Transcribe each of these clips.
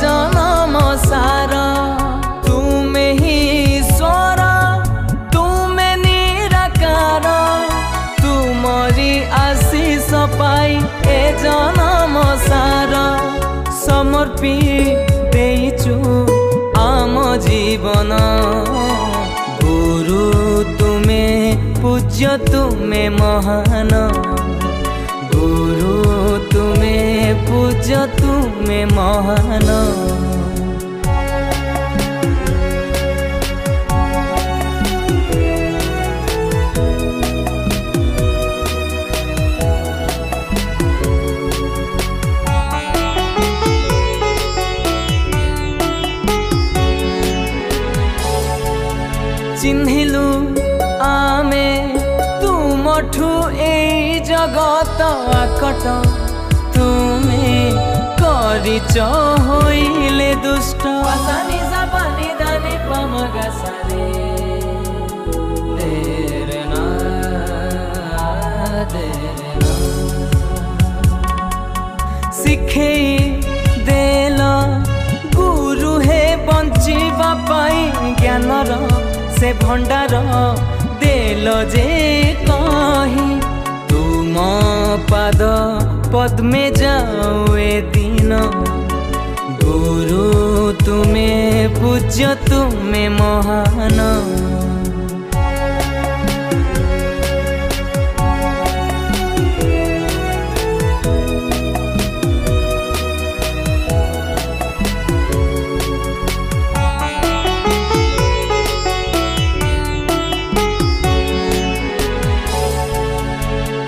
जन्म सारा तुमे ही ईश्वर तुमे निराकार तुमरी आशीष पाई ए जन्म सारा समर्पी देइछु आम जीवन गुरु तुमे पूज्य तुमे महान गुरु तुमे पूज्य तुमे महान चिन्हिलु आमे तुमठु ए जगत आकट तुमे करिच होइले दुष्ट पासानी जापानी दानी पमगा सारे तेरे ना शिखे देल गुरु हे बंचिबा पाई ज्ञानर से भंडार देल जे कही तुम पाद पद्मे जाओ ए दिन गुरु तुमे पूज्य तुमे महान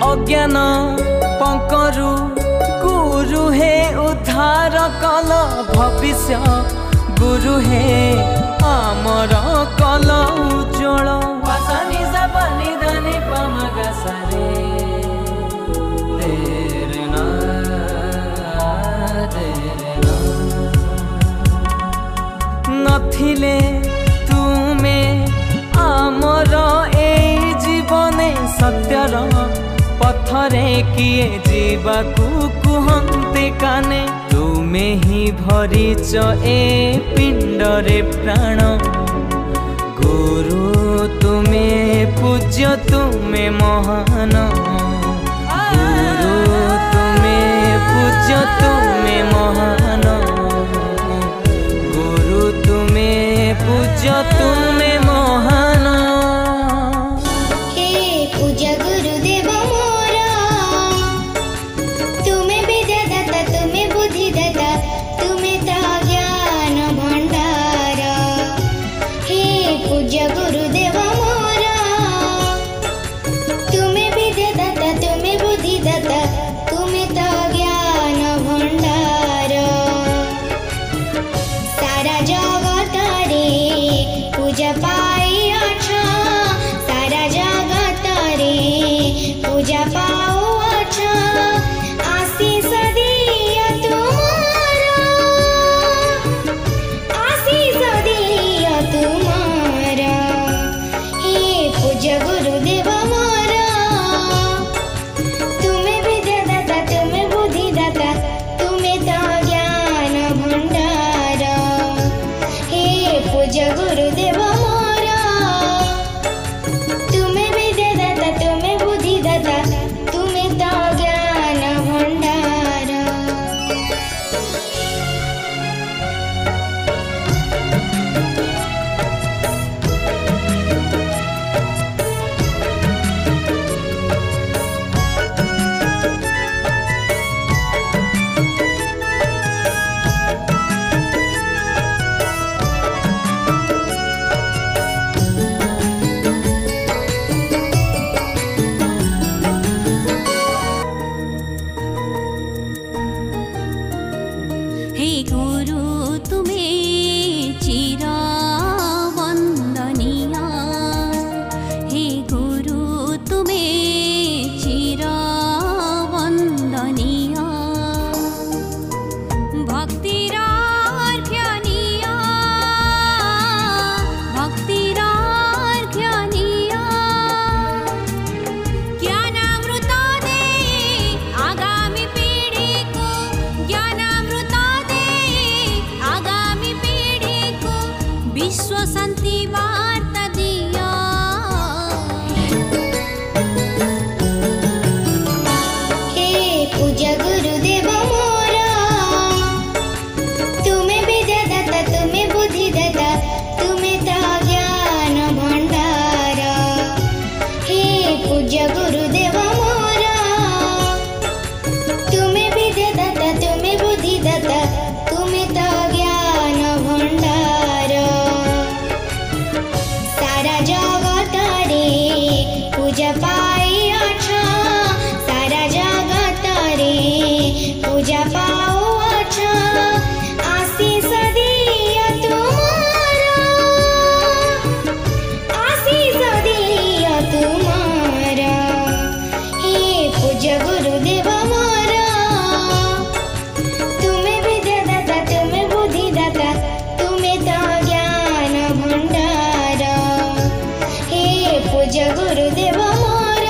अज्ञान पंकरु गुरु हे उद्धार कल भविष्य गुरु हे आमर कल उज्जवल पासानी जापानी दानी पमगा सारे तेरे ना नथिले तुमे आमर ए जीवने सत्यर पथरे किए जीवाकू कुहंते काने तुमे ही भरिच ए पिंडरे प्राण गुरु तुमे पूज्य तुमे महान गुरु तुमे पूज्य तुमे महान गुरु तुमे पूज्य तुमे महान पूज्य गुरुदेव मोरा तुम्हें विद्यादाता तुम्हें बुद्धिदाता तुम्हें तो ज्ञान भंडार सारा जगत रे पूजा पाइअछ सारा जगतरे पूजा पाउअछ आशीष दिया तुमार आशीष दिया तुमार हे पूज्य गुरुदेव मोर तुम्हें विद्यादाता तुम्हें बुद्धिदाता तुम्हें तो ज्ञान भंडार हे पूज्य गुरुदेव मोर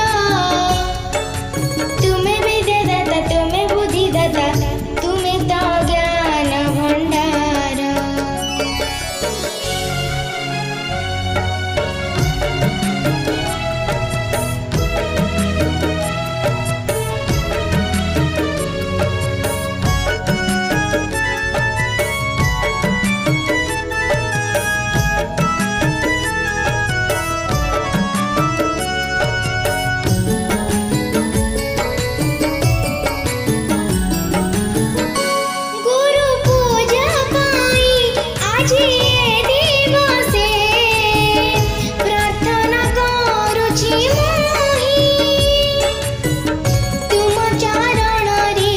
तुम्हें विद्यादाता तुम्हें बुद्धिदाता तुम्हें तो ज्ञान भंडार। गुरु पूजा पाई आज ये दिवसे प्रार्थना करुछि मोहि तुम चरण रे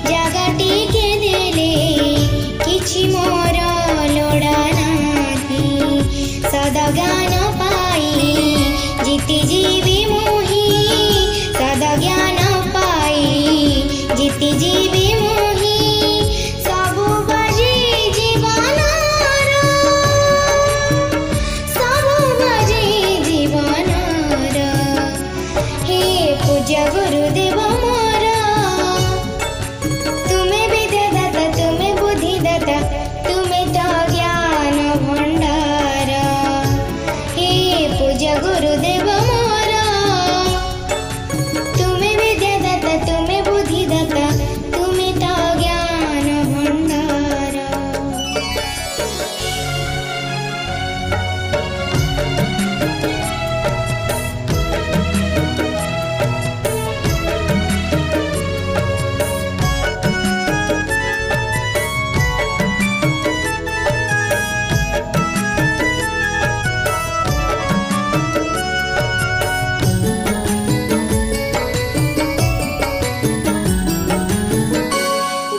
जगटी के देले किछि मोर लोड़ा नाही सदज्ञान पाई जीति जीवी मोहि सदज्ञान पाई जीति जीवी मोहि सबु बाजी जीवनर सबु बाजी जीवनर हे पूज्य गुरुदेव मोर तुम्हें विद्यादाता तुम्हें बुद्धिदाता तुम्हें तो ज्ञान भंडार हे पूज्य गुरुदेव मोर तुम्हें विद्यादाता तुम्हें बुद्धिदाता तुम्हें तो ज्ञान भंडार।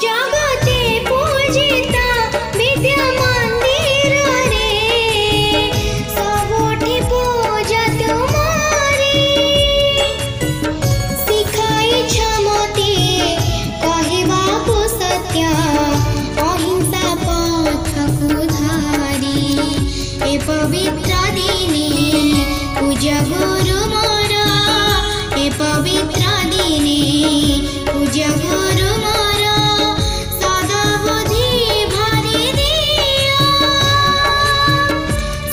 जगते पूजिता विद्या मंदिर रे सबोठी पूजा तुम्हारी सिखाई छमते कहबाकु सत्य अहिंसा पथकु धारी ए पवित्र दिने पूज्य गुरु मोर ए पवित्र दिने पूज्य गुरु मोर सदा बुद्धि भरि दिया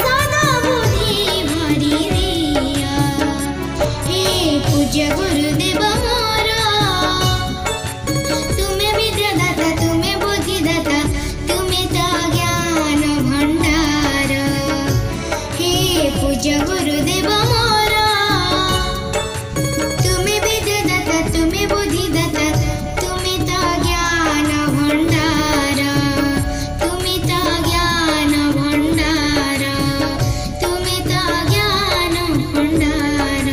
सदा बुद्धि भरि दिया हे पूज्य गुरुदेव मोर तुम्हें विद्यादाता तुम्हें बुद्धिदाता तुम्हें तो ज्ञान भंडार हे पूज्य गुरुदेव मोर तुम्हें विद्यादाता तुम्हें बुद्धिदाता तुम्हें तो ज्ञान भंडार तुम्हें तो ज्ञान भंडार तुम्हें तो ज्ञान भंडार।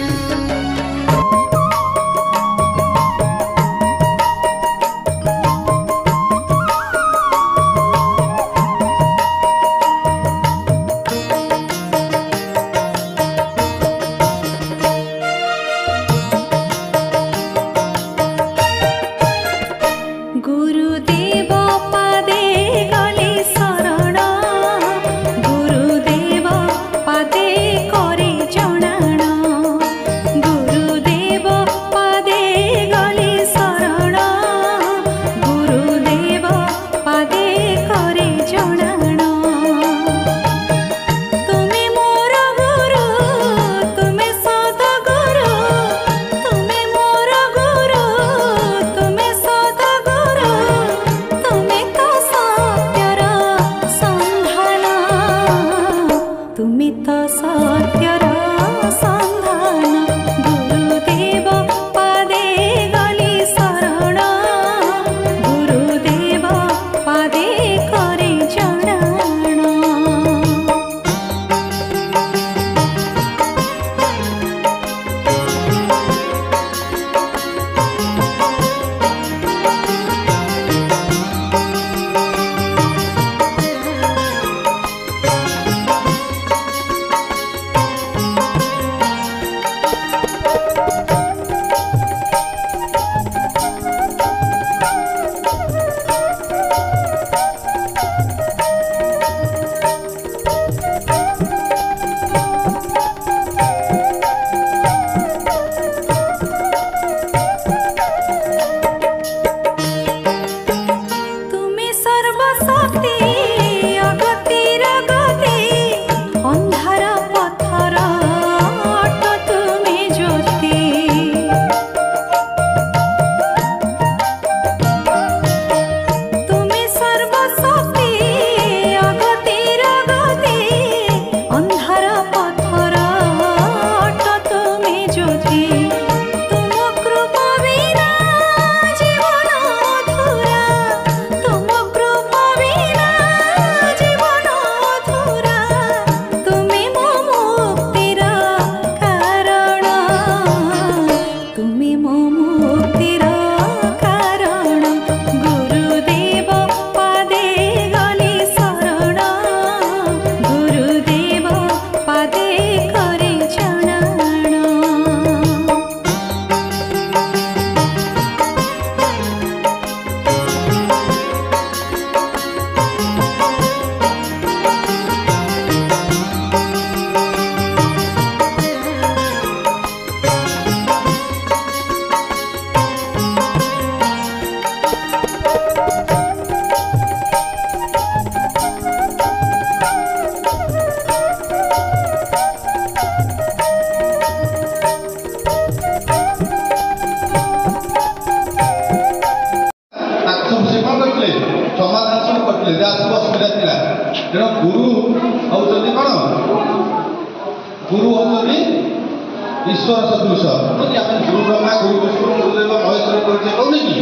ईश्वर सदृश कि आम गुरु ब्रह्मा गुरु विष्णु गुरुदेव महेश्वर कहे कहने कि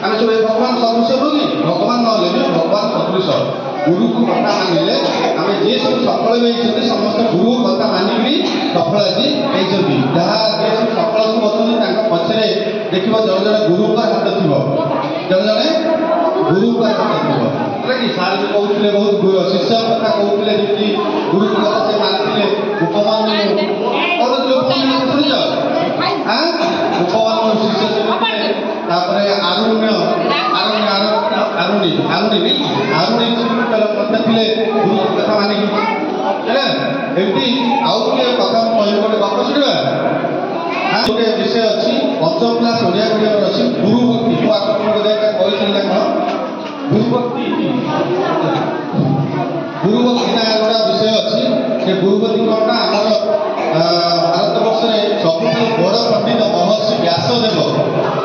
आम सब भगवान सदृश नुह कि भगवान ना भगवान सदृश गुरु को कथा मानिले आम जी सब सफल होती समस्त गुरु कथा मानिकी सफल आज होती जहाँ जी सब सफल सब अच्छा पछरे देख जड़े जड़े गुरु का हाथ थी जड़े जड़े गुरु का हाथ थी कि सार भी कहते बहुत शिष्य कथा कहते जमी गुरु कथा से मानते उपमान उपमान शिष्य से आरुण्य आरुणी आरुणी आरुणी थे गुरु कथा मानिकी एमती आउ कथा गोटे गप शुणा गोटे विषय अच्छी पंचम क्लास ओडिया मीडियम अच्छी गुरु भक्ति मुझे कही गुरु भक्ति ना गोटा विषय अच्छी से गुरु भक्ति कौन आमर भारत वर्ष में सब बड़ पंडित महर्षि व्यासदेव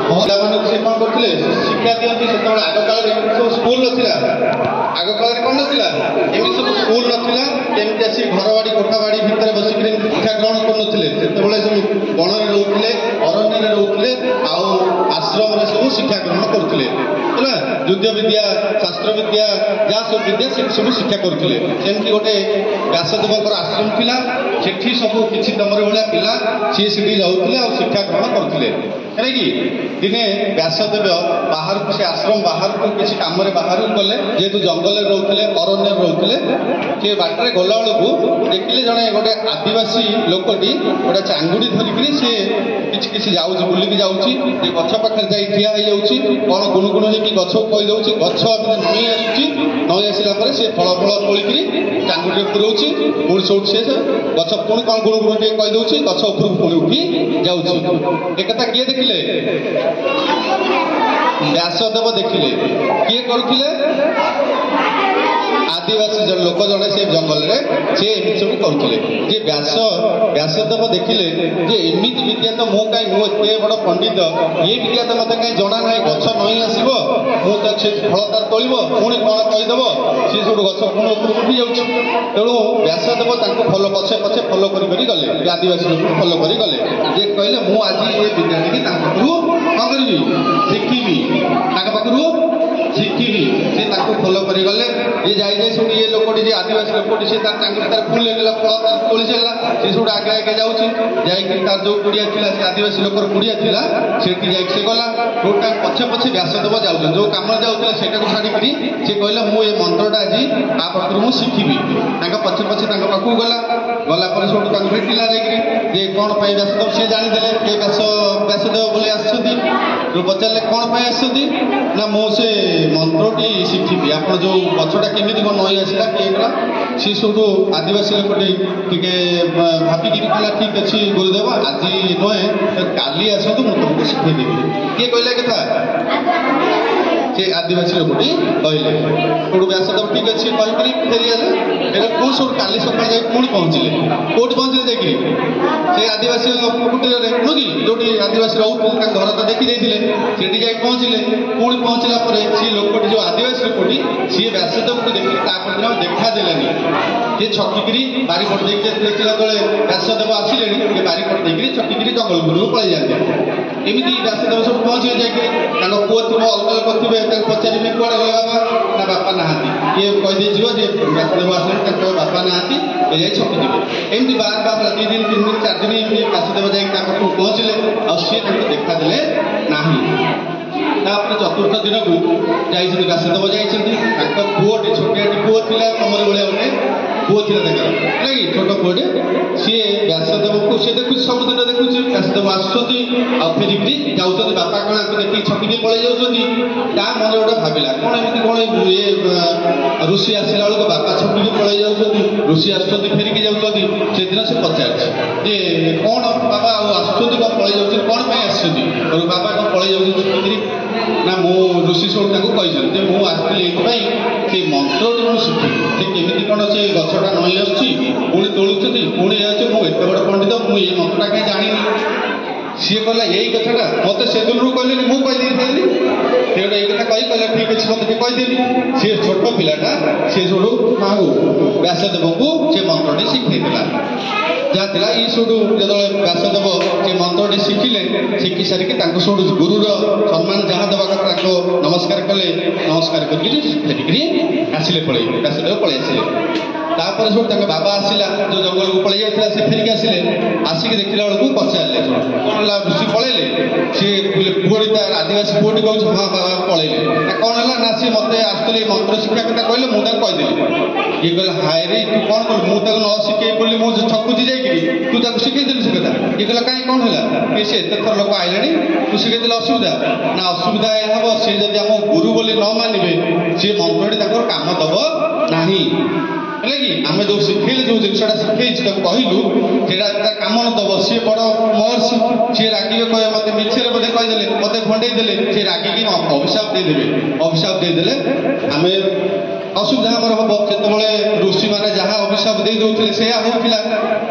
पिला से कौन करते शिक्षा दिखती से आग काल सब स्कूल ना आग काल कौन ना एम सब स्कूल ना एमती आसी घर बाड़ी कोठा बाड़ी भितर बसिक शिक्षा ग्रहण करुले सब बण में रोते अरण्य रोते आश्रम सब शिक्षा ग्रहण करुले युद्ध विद्या शास्त्र विद्या जहाँ सब विद्या से सब शिक्षा करुले सेमती गोटे व्यासदेव आश्रम थिला सेठी सब किसी तमर भाया पिला सी से जाऊे और शिक्षा ग्रहण करुले है कि दिने व्यासदेव बाहर से आश्रम बाहर को किसी कम बाहर गले जेहेतु जंगल रोते अरण्य रोते सी बाटर गला बेलू देखिले जड़े गोटे आदिवासी लोकटी गोटे चांगुड़ी धरिकी सी किसी जाऊँच बुलिकी जाऊँगी गछ पाखे जा ठिया हो कौन गुणु गुणु होगी गछ को कहीदे गछ नई आसूँ नई आसला सी फल फल तोलिकी चांगुड़ी पुरोची पुणी सब सी गछ पुणी कौन गुणु गुणु टे कहीदे गछ उपरକୁ पुणी उठी जाऊँगी एक किए देखिले व्यासदेव देखिले किए करुले आदिवासी लोक जड़े से जंगल में सी सब करुले जे व्यासदेव देखिले जे एमती विद्या तो मो कहीं मुझे बड़ पंडित ये विद्या तो मत कहीं जना ना गछ नई आसब मुझे फल तार तोल पुणी कौन कहीदेव सी सब गछ पुणी उपरକୁ उठी जाऊँ तेणु व्यासदेव फल पछे पछे फल करी गले आदिवासी लोक फल करी गले जे कहले मु आज ये विद्या टी कौन करी शिखी पाखु शिखी सी फल कर गले ये जाए सब ये लोकटी जे आदिवासी लोकटी से तार फुल होगा फल तार तोली चलला सी सब आगे आगे जाऊँगी तार जो कुड़िया थी आदिवासी लोकर कुड़िया थी से जाए गला रोटा पछे पछे व्यासदेव जाऊँ जो कम जाऊला से छाड़ी सी कहले मुझे मंत्रटा आज आ पाखु मुझे शिखी पछे पछे पाखु गला गलापर सब भेटिला जाए कौन पाई व्यासदेव सी जानीदे ये व्यासदेव बोले आसछंती पचारे कौन पाई आसछंती ना मु से मंत्रटी शिखी आप जो गछटा केमी कौन नई आसला किए गला सी सब आदिवासी लोकटी टे भाविकी कहला ठीक अच्छे गुरुदेव आज नुहे काली आसतु मुझे तुमको शिखेदेवी किए कहला कथा से आदिवासी लोकटी कहले थोड़ा व्यासदेव ठीक अच्छे कहीकि फेरी कौन सब काली सकाल जाए पुणी पहुँचले कौट पहुँचले जाकि से आदिवासी कुटीर नुह कि जो आदिवासी रोते घर तो देखी जाइए से जाए पहुँचले पुणी पहुँचला सी लोकटी जो आदिवासी लोकटी सी व्यासदेव को देखिए देखा देलानी ये छकिकी बारिपट देखला बेले व्यासदेव आसिले ये बारिपट देखिए छकिकी जंगल गुरु पलि जाते एमती व्यासदेव सब पहुँचे जाए पुओ थी अलग लोक थे पचारे कड़े गए बाबा ना बापा नहांती ये कहीदे जे व्यासदेव आसले बापा नहांती ये जाए छकी जी एमती बार बार 2 दिन 3 दिन 4 दिन व्यासदेव जाए पहुँचले आ सी देखादे ना चतुर्थ दिन को जाइए व्यासदेव जाइए पुओटे छोटिया पुओ थी कमर भाया गोटे पुओ थी देखिए छोट पुओटे सी व्यासदेव को सी देखुच सब दिन देखुच व्यासदेव आसुँच फेरिकी जाऊँ बापा कण देखिए छकी पलि जाऊँगी मन गोटे भाविला कौन एमती कौन ये ऋषि आसला बेलू बापा छकी पलि जाऊँ ऋषि आसुँच फेरिकी जाऊँगी से दिन से पचारे कौन बाबा आसुँच कौन पलि जाऊँ कौन आसुँच बाबा कौन पलि जाऊँ छकी ना मो ऋषि सब कही मुझे आसती से मंत्र मुझे शिखी से केमी कौन से गछटा नई आसुँच पुणी तोलुच्च पुणी जाऊँ मुझे एत बड़ पंडित मुझे ये मंत्रटा कहीं जानी सी कहला यही कथा मत से दिन कहले मुझे कहीदे ये कथा कही कहला ठीक अच्छे मत कहीदेली सी छोट पिलाटा सी सब व्यासदेव को से मंत्रटी शिखई देला ଯାହା ଥିଲା ଇଏ ସେଠୁ ଯେତେବେଳେ ବ୍ୟାସଦେବ ସେ ମନ୍ତ୍ରଟି ଶିଖିଲେ, ଶିଖି ସାରିକି ତାଙ୍କୁ ସେଠୁ ଗୁରୁର ସମ୍ମାନ ଯାହା ଦେବା କଥା ତାଙ୍କୁ ନମସ୍କାର କଲେ। ନମସ୍କାର କରିକିରି ଫେରିକିରି ଆସିଲେ, ବ୍ୟାସଦେବ ପଳେଇ ଆସିଲେ। ତାପରେ ସେଠୁ ତାଙ୍କ ବାବା ଆସିଲା, ଯୋଉ ଜଙ୍ଗଲକୁ ପଳେଇ ଯାଇଥିଲା ସେ ଫେରିକି ଆସିଲେ। ଆସିକି ଦେଖିଲା ବେଳକୁ ପଚାରିଲେ କ'ଣ ହେଲା, ଋଷି ପଳେଇଲେ? ସିଏ ପୁଅଟି ତାର ଆଦିବାସୀ ପୁଅଟି କହୁଛି ହଁ ବାବା ପଳେଇଲେ। କ'ଣ ହେଲା ନା ସିଏ ମୋତେ ଆସିଥିଲେ ମନ୍ତ୍ର ଶିକ୍ଷା କଥା କହିଲେ, ମୁଁ ତାକୁ କହିଦେଲି। ଇଏ କହିଲେ ହାଏରେ ତୁ କ'ଣ କଲୁ? ମୁଁ ତାକୁ ନ ଶିଖେଇ ବୋଲି ମୁଁ ଛକୁଛି ଯାଇକିରି ତୁ ତାକୁ ଶିଖେଇଦେଲୁ ସେ କଥା। ଇଏ କହିଲା କାହିଁ କ'ଣ ହେଲା? ସେ ଏତେ ଥର ଲୋକ ଆଇଲେଣି, ତୁ ଶିଖେଇଦେଲେ ଅସୁବିଧା ନା? ଅସୁବିଧା ଏହା ହେବ ସେ ଯଦି ଆମ ଗୁରୁ ବୋଲି ନ ମାନିବେ ସେ ମନ୍ତ୍ରଟି ତାଙ୍କର କାମ ଦେବ ନାହିଁ। ହେଲା କି ଆମେ ଯୋଉ ଶିଖେଇଲେ, ଯୋଉ ଜିନିଷଟା ଶିଖେଇଛୁ ତାକୁ କହିଲୁ ସେଇଟା ତା କାମ ନ ଦେବ। ସିଏ ବଡ଼ ମହର୍ଷି, ସିଏ ରାଗିବେ, କହିବେ ମୋତେ ମିଛରେ ବୋଧେ କହିଦେଲେ, ମୋତେ ଭଣ୍ଡେଇ ଦେଲେ, ସେ ରାଗିକି ଅଭିଶାପ ଦେଇଦେବେ। ଅଭିଶାପ ଦେଇଦେଲେ ଆମେ ଅସୁବିଧା ଆମର ହବ। ସେତେବେଳେ ଋଷିମାନେ ଯାହା ଅଭିଶାପ ଦେଇ ଦଉଥିଲେ ସେଇଆ ହଉଥିଲା।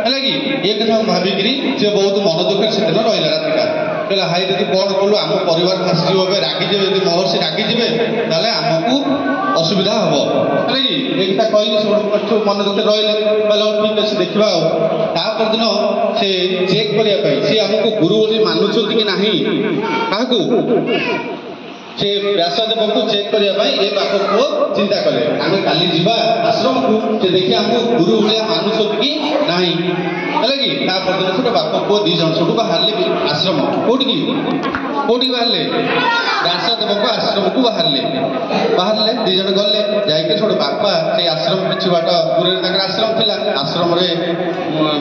ହେଲା କି ଏ କଥା ଭାବିକିରି ସେ ବହୁତ ମନ ଦୁଃଖରେ ସେଦିନ ରହିଲା ରାତିଟା। କହିଲା ହାଇ ଯଦି କ'ଣ କଲୁ, ଆମ ପରିବାର ଭାସିଯିବ, ଏବେ ରାଗିଯିବେ, ଯଦି ମହର୍ଷି ରାଗିଯିବେ ତାହେଲେ ଆମକୁ ଅସୁବିଧା ହବ। ହେଲା କି ଏ କଥା କହିଲି ସେ ମନ ଦୁଃଖରେ ରହିଲେ। କହିଲେ ଠିକ୍ ଅଛି ଦେଖିବା ଆଉ। ତାପର ଦିନ ସେ ଚେକ୍ କରିବା ପାଇଁ ସେ ଆମକୁ ଗୁରୁ ବୋଲି ମାନୁଛନ୍ତି କି ନାହିଁ, କାହାକୁ ସେ ବ୍ୟାସଦେବଙ୍କୁ ଚେକ୍ କରିବା ପାଇଁ ଏ ବାପ ପୁଅ ଚିନ୍ତା କଲେ ଆମେ କାଲି ଯିବା ଆଶ୍ରମକୁ, ସେ ଦେଖି ଆମକୁ ଗୁରୁ ଭଳିଆ ମାନୁଛନ୍ତି କି ନାହିଁ। ହେଲା କି ତାପର ଦିନ ସେଠୁ ବାପ ପୁଅ 2 ଜଣ ସେଠୁ ବାହାରିଲେ ଆଶ୍ରମ। କୋଉଠିକି ବାହାରିଲେ? ବ୍ୟାସଦେବଙ୍କ ଆଶ୍ରମକୁ ବାହାରିଲେ। 2 ଜଣ ଗଲେ, ଯାଇକି ସେଠୁ ବାପା ସେଇ ଆଶ୍ରମ କିଛି ବାଟ ଦୂରରେ ତାଙ୍କର ଆଶ୍ରମ ଥିଲା। ଆଶ୍ରମରେ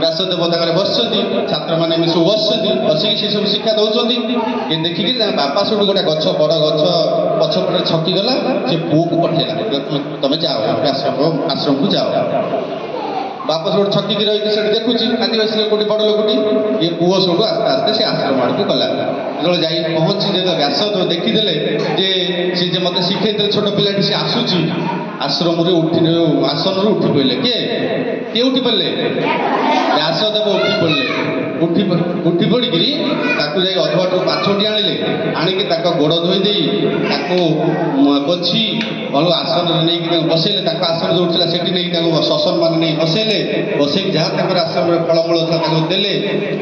ବ୍ୟାସଦେବ ତାଙ୍କର ବସିଛନ୍ତି, ଛାତ୍ରମାନେ ଏମିତି ସବୁ ବସିଛନ୍ତି। ବସିକି ସେ ସବୁ ଶିକ୍ଷା ଦେଉଛନ୍ତି। ଏ ଦେଖିକି ତାଙ୍କ ବାପା ସେଠୁ ଗୋଟେ ଗଛ, ବଡ଼ ଗଛ ପଛପଟେ ଛକିଗଲା। ସେ ପୁଅକୁ ପଠେଇଲା, ତମେ ଯାଅ ଆଶ୍ରମକୁ ଯାଅ। ବାପା ସେଠୁ ଛକିକି ରହିକି ସେଠି ଦେଖୁଛି ଆଦିବାସୀ ଲୋକଟି, ବଡ଼ ଲୋକଟି। ଏ ପୁଅ ସେଠୁ ଆସ୍ତେ ଆସ୍ତେ ସେ ଆଶ୍ରମ ଆଡ଼କୁ ଗଲା। ଯେତେବେଳେ ଯାଇ ପହଞ୍ଚି ଯେତେବେଳେ ବ୍ୟାସଦେବ ଦେଖିଦେଲେ ଯେ ସେ ଯେ ମୋତେ ଶିଖେଇଥିଲେ ଛୋଟ ପିଲାଟି ସେ ଆସୁଛି, ଆଶ୍ରମରୁ ଆସନରୁ ଉଠି ପଡ଼ିଲେ। କିଏ ଉଠି ପଡ଼ିଲେ? ବ୍ୟାସଦେବ ଉଠି ପଡ଼ିଲେ। ଉଠି ପଡ଼ିକିରି ତାକୁ ଯାଇ ଅଧବାଟରୁ ମାଛଟି ଆଣିଲେ। ଆଣିକି ତାଙ୍କ ଗୋଡ଼ ଧୋଇ ଦେଇ ତାକୁ ପୋଛି ଭଲ ଆସନରେ ନେଇକି ତାଙ୍କୁ ବସେଇଲେ। ତାଙ୍କ ଆସନ ଯୋଉ ଥିଲା ସେଠି ନେଇକି ତାଙ୍କୁ ଶ୍ୱଶନମାନେ ନେଇ ବସେଇଲେ। ବସେଇକି ଯାହା ତାଙ୍କର ଆଶ୍ରମରେ ଫଳମୂଳ ଥିଲା ତାକୁ ଦେଲେ।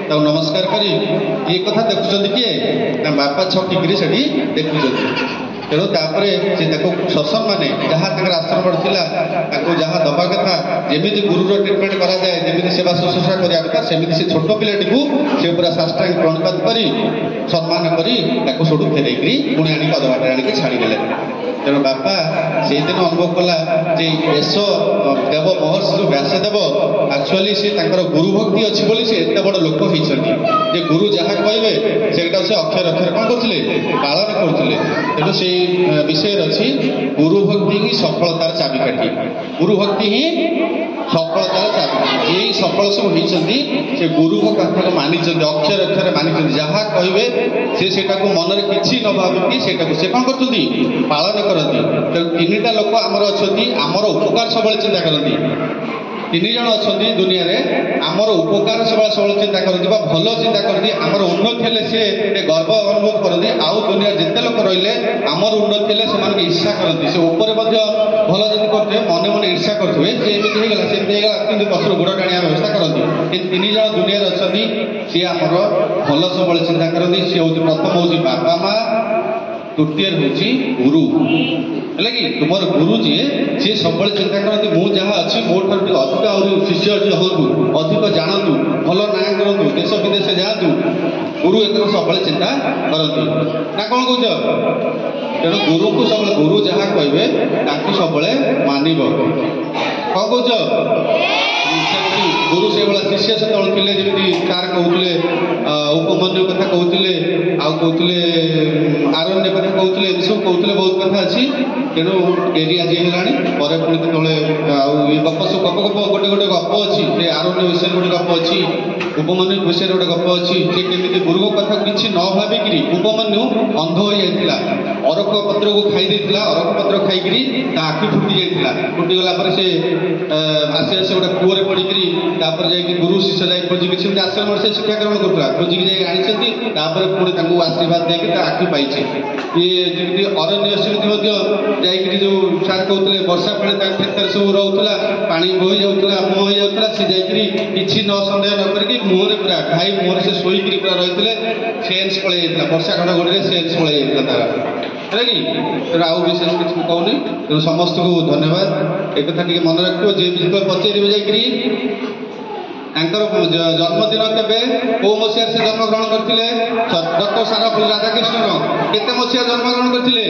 ତାକୁ ନମସ୍କାର କରି ଏ କଥା ଦେଖୁଛନ୍ତି କିଏ? ତାଙ୍କ ବାପା ଛକିକିରି ସେଠି ଦେଖୁଛନ୍ତି। ତେଣୁ ତାପରେ ସେ ତାକୁ ଶ୍ୱଶନମାନେ ଯାହା ତାଙ୍କର ଆଶ୍ରମରେ ଥିଲା ତାକୁ ଯାହା ଦେବା କଥା, ଯେମିତି ଗୁରୁର ଟ୍ରିଟମେଣ୍ଟ କରାଯାଏ, ଯେମିତି ସେବା ଶୁଶ୍ରୂଷା କରିବା କଥା, ସେମିତି ସେ ଛୋଟ ପିଲାଟିକୁ ସେ ପୁରା ସାଷ୍ଟାଙ୍ଗ ପ୍ରଣିପାତ କରି ସମ୍ମାନ କରି ତାକୁ ସେଠୁ ଫେରେଇକିରି ପୁଣି ଆଣିକି ଅଧବାଟରେ ଆଣିକି ଛାଡ଼ିଦେଲେ। ତେଣୁ ବାପା ସେଇଦିନ ଅନୁଭବ କଲା ଯେ ବେଶ ଦେବ ମହର୍ଷି ଯୋଉ ବ୍ୟାସଦେବ ଆକ୍ଚୁଆଲି ସେ ତାଙ୍କର ଗୁରୁ ଭକ୍ତି ଅଛି ବୋଲି ସେ ଏତେ ବଡ଼ ଲୋକ ହେଇଛନ୍ତି ଯେ ଗୁରୁ ଯାହା କହିବେ ସେଇଟା ସେ ଅକ୍ଷର ଅକ୍ଷର କ'ଣ କରୁଥିଲେ? ପାଳନ କରୁଥିଲେ। ତେଣୁ ସେଇ ବିଷୟରେ ଅଛି ଗୁରୁ ଭକ୍ତି ହିଁ ସଫଳତାର ଚାବିକାଠି। ଗୁରୁ ଭକ୍ତି ହିଁ ସଫଳତାର ଚାବିକାଠି। ଏଇ ସଫଳ ସବୁ ହେଇଛନ୍ତି ସେ ଗୁରୁଙ୍କ କଥାକୁ ମାନିଛନ୍ତି, ଅକ୍ଷର ଅକ୍ଷର ମାନିଛନ୍ତି। ଯାହା କହିବେ ସେ ସେଇଟାକୁ ମନରେ କିଛି ନ ଭାବିକି ସେଇଟାକୁ ସେ କ'ଣ କରୁଛନ୍ତି? ପାଳନ କରନ୍ତି। ତେଣୁ 3ଟା ଲୋକ ଆମର ଅଛନ୍ତି, ଆମର ଉପକାର ସବୁବେଳେ ଚିନ୍ତା କରନ୍ତି। 3 ଜଣ ଅଛନ୍ତି ଦୁନିଆରେ, ଆମର ଉପକାର ସବୁବେଳେ ଚିନ୍ତା କରନ୍ତି ବା ଭଲ ଚିନ୍ତା କରନ୍ତି। ଆମର ଉନ୍ନତି ହେଲେ ସେ ଗର୍ବ ଅନୁଭବ କରନ୍ତି। ଆଉ ଦୁନିଆରେ ଯେତେ ଲୋକ ରହିଲେ ଆମର ଉନ୍ନତି ହେଲେ ସେମାନଙ୍କୁ ঈର୍ଷା କରନ୍ତି। ସେ ଉପରେ ମଧ୍ୟ ଭଲ ଯଦି କରୁଥିବେ ମନେ ମନେ ঈର୍ଷା କରୁଥିବେ, ସେ ଏମିତି ହେଇଗଲା ସେମିତି ହେଇଗଲା, କିନ୍ତୁ ପଛରୁ ଗୋଡ଼ ଟାଣିବା ବ୍ୟବସ୍ଥା କରନ୍ତି। ଏ 3 ଜଣ ଦୁନିଆରେ ଅଛନ୍ତି, ସିଏ ଆମର ଭଲ ସବୁବେଳେ ଚିନ୍ତା କରନ୍ତି। ସିଏ ହେଉଛି ପ୍ରଥମ ହେଉଛି ବାପା ମା, ତୃତୀୟରେ ହେଉଛି ଗୁରୁ। ହେଲା କି ତୁମର ଗୁରୁ ଯିଏ ସିଏ ସବୁବେଳେ ଚିନ୍ତା କରନ୍ତି ମୁଁ ଯାହା ଅଛି ମୋ ଠାରୁ ଟିକେ ଅଧିକ ଆହୁରି ଶିଷ୍ୟ ହୁଅନ୍ତୁ, ଅଧିକ ଜାଣନ୍ତୁ, ଭଲ ନାଁ କରନ୍ତୁ, ଦେଶ ବିଦେଶ ଯାଆନ୍ତୁ। ଗୁରୁ ଏଥିରୁ ସବୁବେଳେ ଚିନ୍ତା କରନ୍ତି ନା କ'ଣ କହୁଛ? ତେଣୁ ଗୁରୁଙ୍କୁ ସବୁବେଳେ ଗୁରୁ ଯାହା କହିବେ ତାଙ୍କୁ ସବୁବେଳେ ମାନିବ। କ'ଣ କହୁଛ? ଗୁରୁ ସେଇଭଳିଆ ଶିଷ୍ୟ ସେତେବେଳେ ଥିଲେ, ଯେମିତି ତାର କହୁଥିଲେ ଉପମନ୍ୟୁ କଥା କହୁଥିଲେ, ଆଉ କହୁଥିଲେ ଆରଣ୍ୟ କଥା କହୁଥିଲେ, ଏମିତି ସବୁ କହୁଥିଲେ, ବହୁତ କଥା ଅଛି। ତେଣୁ ଡେରି ଆଜି ହେଇଗଲାଣି, ପରେ ପୁଣି କେତେବେଳେ ଆଉ ଏ ଗପ ସବୁ ଗପ ଗୋଟେ ଗପ ଅଛି। ସେ ଆରଣ୍ୟ ବିଷୟରେ ଗୋଟେ ଗପ ଅଛି, ଉପମନ୍ୟୁ ବିଷୟରେ ଗୋଟେ ଗପ ଅଛି। ସେ କେମିତି ଗୁରୁଙ୍କ କଥା କିଛି ନ ଭାବିକିରି ଉପମନ୍ୟୁ ଅନ୍ଧ ହୋଇଯାଇଥିଲା, ଅରଖ ପତ୍ରକୁ ଖାଇ ଦେଇଥିଲା। ଅରଖ ପତ୍ର ଖାଇକିରି ତା ଆଖି ଫୁଟି ଯାଇଥିଲା। ଫୁଟିଗଲା ପରେ ସେ ଆସି ଗୋଟେ କୂଅରେ ପଡ଼ିକିରି ତାପରେ ଯାଇକି ଗୁରୁ ଶିଷ୍ୟ ଯାଇ ଖୋଜିକି ସେମିତି ଆଶ୍ରମରେ ସେ ଶିକ୍ଷା ଗ୍ରହଣ କରୁଥିଲା, ଖୋଜିକି ଯାଇ ଆଣିଛନ୍ତି। ତାପରେ ପୁଣି ତାଙ୍କୁ ଆଶୀର୍ବାଦ ଦେଇକି ତା ଆଖି ପାଇଛି। ଇଏ ଯେମିତି ଅରଣ୍ୟ ସେମିତି ମଧ୍ୟ ଯାଇକିରି ଯେଉଁ ସାର୍ କହୁଥିଲେ ବର୍ଷା ପାଣି ତାଙ୍କ କ୍ଷେତରେ ସବୁ ରହୁଥିଲା, ପାଣି ବୋହି ଯାଉଥିଲା, ମୁହଁ ହେଇଯାଉଥିଲା, ସେ ଯାଇକିରି କିଛି ନ ସନ୍ଦେହ ନ କରିକି ମୁହଁରେ ପୁରା ଘାଇ ମୁହଁରେ ସେ ଶୋଇକିରି ପୁରା ରହିଥିଲେ, ସେନ୍ସ ପଳେଇ ଯାଇଥିଲା, ବର୍ଷା ଘଡ଼ଘଡ଼ିରେ ସେନ୍ସ ପଳେଇ ଯାଇଥିଲା ତାର, ହେଲା କି? ତେଣୁ ଆଉ ବିଶେଷ କିଛି ମୁଁ କହୁନି। ତେଣୁ ସମସ୍ତଙ୍କୁ ଧନ୍ୟବାଦ। ଏ କଥା ଟିକେ ମନେ ରଖିବ, ଯିଏ ବି ଯେତେବେଳେ ପଚାରିବେ ଯାଇକିରି ତାଙ୍କର ଜନ୍ମଦିନ କେବେ, କୋଉ ମସିହାରେ ସେ ଜନ୍ମଗ୍ରହଣ କରିଥିଲେ, ଡକ୍ଟର ସର୍ବପଲ୍ଲୀ ରାଧାକୃଷ୍ଣନ କେତେ ମସିହା ଜନ୍ମଗ୍ରହଣ କରିଥିଲେ?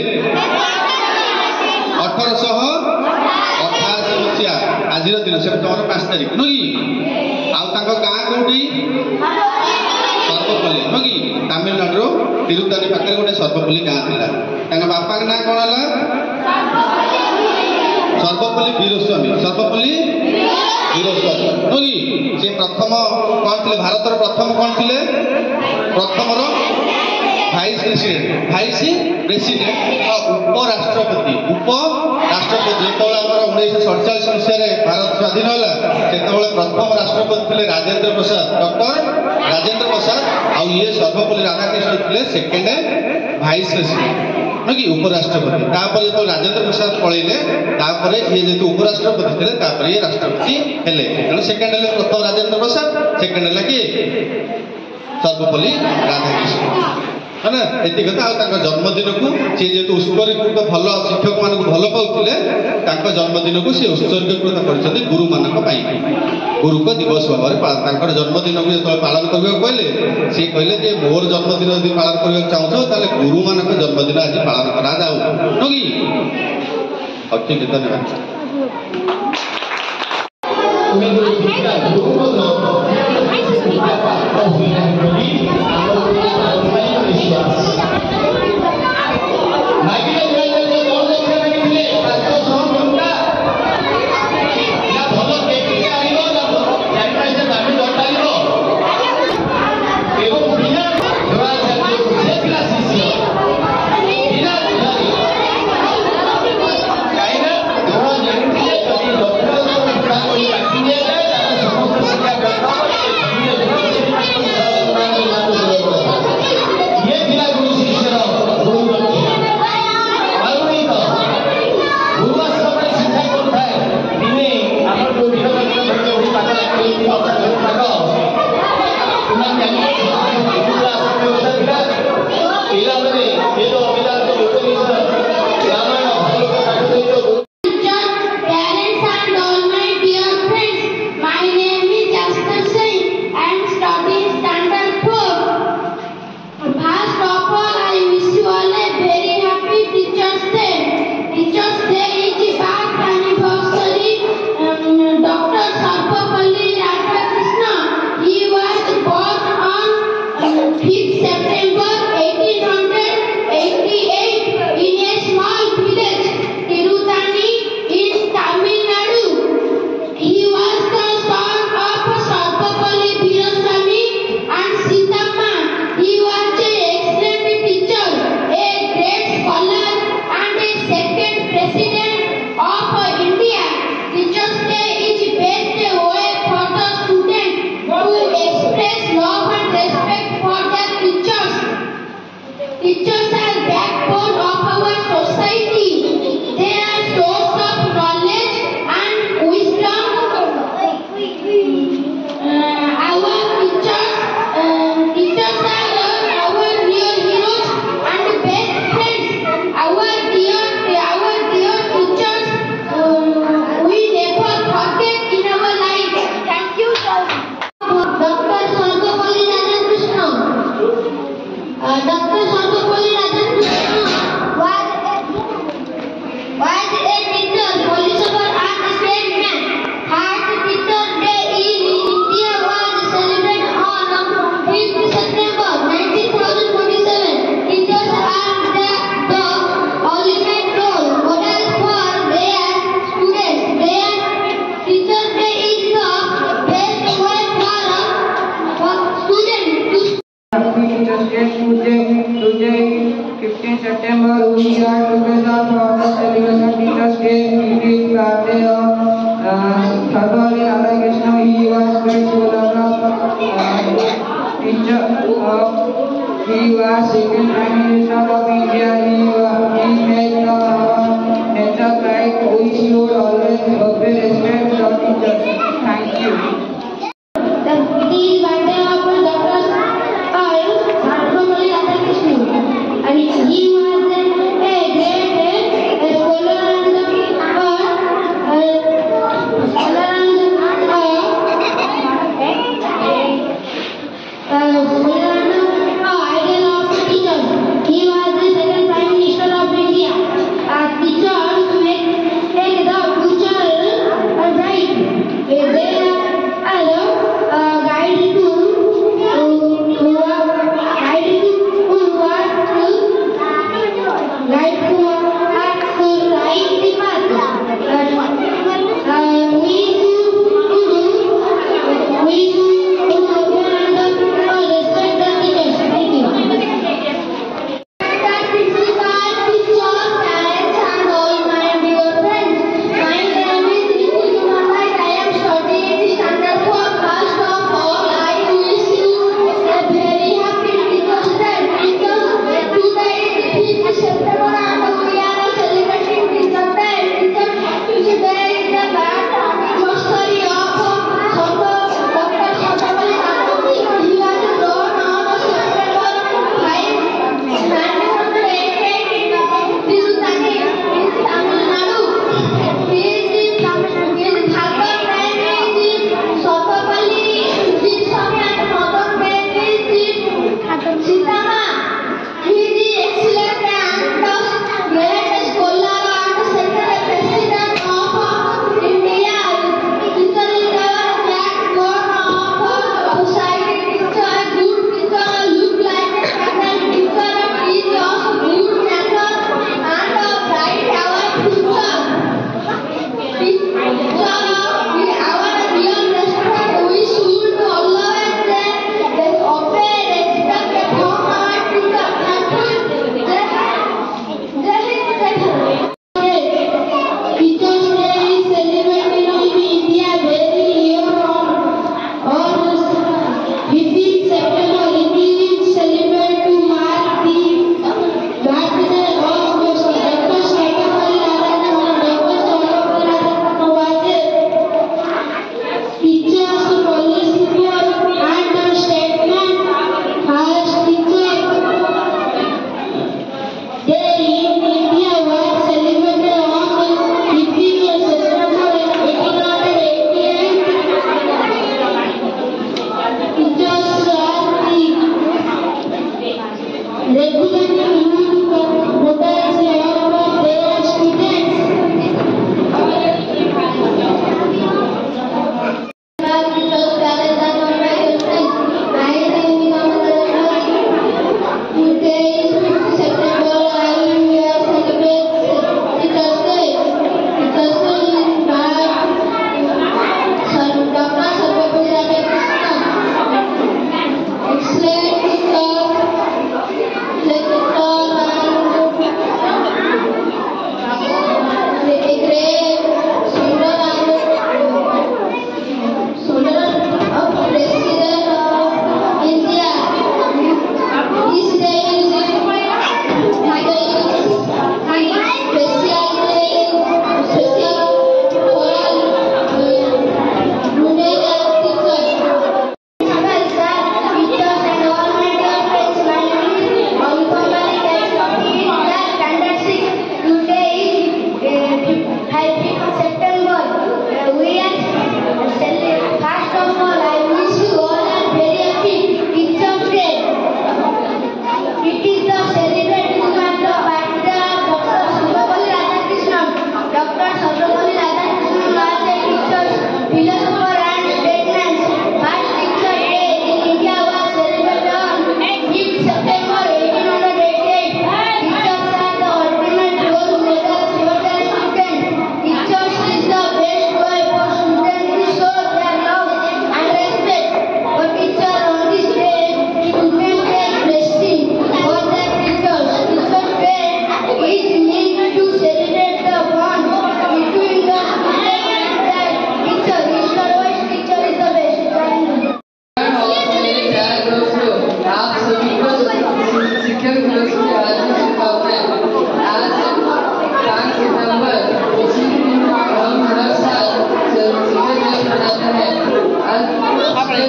1888 ମସିହା ଆଜିର ଦିନ ସେପ୍ଟେମ୍ବର 5 ତାରିଖ, ନୁହେଁ କି? ଆଉ ତାଙ୍କ ଗାଁ କୋଉଠି? ସର୍ବପଲ୍ଲୀ, ନୁହେଁ କି? ତାମିଲନାଡୁର ତିରୁତାନି ପାଖରେ ଗୋଟେ ସର୍ବପଲ୍ଲୀ ଗାଁ ଥିଲା। ତାଙ୍କ ବାପାଙ୍କ ନାଁ କଣ ହେଲା? ସର୍ବପଲ୍ଲୀ ବୀରସ୍ୱାମୀ। ସର୍ବପଲ୍ଲୀ ବୀରସ୍ୱାମୀ, ନୁହେଁ କି? ସେ ପ୍ରଥମ କଣ ଥିଲେ? ଭାରତର ପ୍ରଥମ କଣ ଥିଲେ? ପ୍ରଥମର ଭାଇସ୍ ପ୍ରେସିଡେଣ୍ଟ। ଭାଇସ୍ ପ୍ରେସିଡେଣ୍ଟ ଉପରାଷ୍ଟ୍ରପତି। ଉପରାଷ୍ଟ୍ରପତି ଯେତେବେଳେ ଆମର 1947 ମସିହାରେ ଭାରତ ସ୍ୱାଧୀନ ହେଲା, ସେତେବେଳେ ପ୍ରଥମ ରାଷ୍ଟ୍ରପତି ଥିଲେ ରାଜେନ୍ଦ୍ର ପ୍ରସାଦ, ଡକ୍ଟର ରାଜେନ୍ଦ୍ର ପ୍ରସାଦ। ଆଉ ଇଏ ସର୍ବପଲ୍ଲୀ ରାଧାକୃଷ୍ଣ ଥିଲେ ସେକେଣ୍ଡ ଭାଇସ୍ ପ୍ରେସିଡେଣ୍ଟ, ନୁହେଁ କି? ଉପରାଷ୍ଟ୍ରପତି। ତାପରେ ଯେତେବେଳେ ରାଜେନ୍ଦ୍ର ପ୍ରସାଦ ପଳେଇଲେ, ତାପରେ ଇଏ ଯେହେତୁ ଉପରାଷ୍ଟ୍ରପତି ଥିଲେ, ତାପରେ ଇଏ ରାଷ୍ଟ୍ରପତି ହେଲେ। ତେଣୁ ସେକେଣ୍ଡ ହେଲେ ପ୍ରଥମ ରାଜେନ୍ଦ୍ର ପ୍ରସାଦ, ସେକେଣ୍ଡ ହେଲା କିଏ? ସର୍ବପଲ୍ଲୀ ରାଧାକୃଷ୍ଣ, ହେଲା। ଏତିକି କଥା। ଆଉ ତାଙ୍କ ଜନ୍ମଦିନକୁ ସେ ଯେହେତୁ ଉତ୍ସର୍ଗୀକୃତ, ଭଲ ଶିକ୍ଷକମାନଙ୍କୁ ଭଲ ପାଉଥିଲେ, ତାଙ୍କ ଜନ୍ମଦିନକୁ ସେ ଉତ୍ସର୍ଗୀକୃତ କରିଛନ୍ତି ଗୁରୁମାନଙ୍କ ପାଇଁ, ଗୁରୁଙ୍କ ଦିବସ ଭାବରେ। ତାଙ୍କର ଜନ୍ମଦିନକୁ ଯେତେବେଳେ ପାଳନ କରିବାକୁ କହିଲେ, ସେ କହିଲେ ଯେ ମୋର ଜନ୍ମଦିନ ଯଦି ପାଳନ କରିବାକୁ ଚାହୁଁଛ, ତାହେଲେ ଗୁରୁମାନଙ୍କ ଜନ୍ମଦିନ ଆଜି ପାଳନ କରାଯାଉ, ନୁହେଁ କି? ହଉ, ଠିକ ଅଛି, ଧନ୍ୟବାଦ। He was second Prime Minister of India. He made better guide, we should always obey, respect our teachers. Thank you. The it is birthday of Dr. Sarvapalli Radhakrishnan, and he was a great scholar and idol of teachers. He was the second Prime Minister of India. Teachers make the future bright. They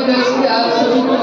तरफ से आप सभी को